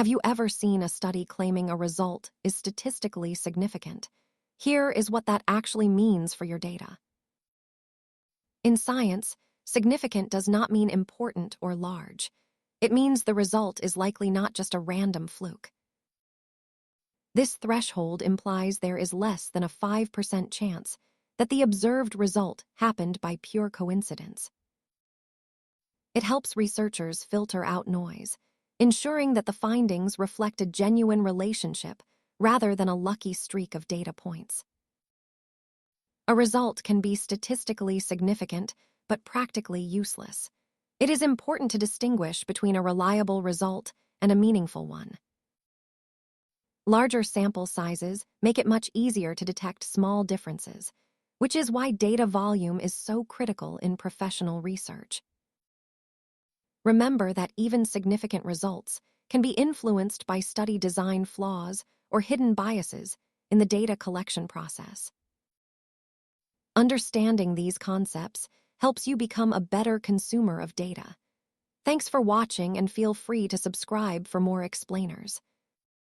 Have you ever seen a study claiming a result is statistically significant? Here is what that actually means for your data. In science, significant does not mean important or large. It means the result is likely not just a random fluke. This threshold implies there is less than a 5% chance that the observed result happened by pure coincidence. It helps researchers filter out noise, ensuring that the findings reflect a genuine relationship rather than a lucky streak of data points. A result can be statistically significant but practically useless. It is important to distinguish between a reliable result and a meaningful one. Larger sample sizes make it much easier to detect small differences, which is why data volume is so critical in professional research. Remember that even significant results can be influenced by study design flaws or hidden biases in the data collection process. Understanding these concepts helps you become a better consumer of data. Thanks for watching, and feel free to subscribe for more explainers.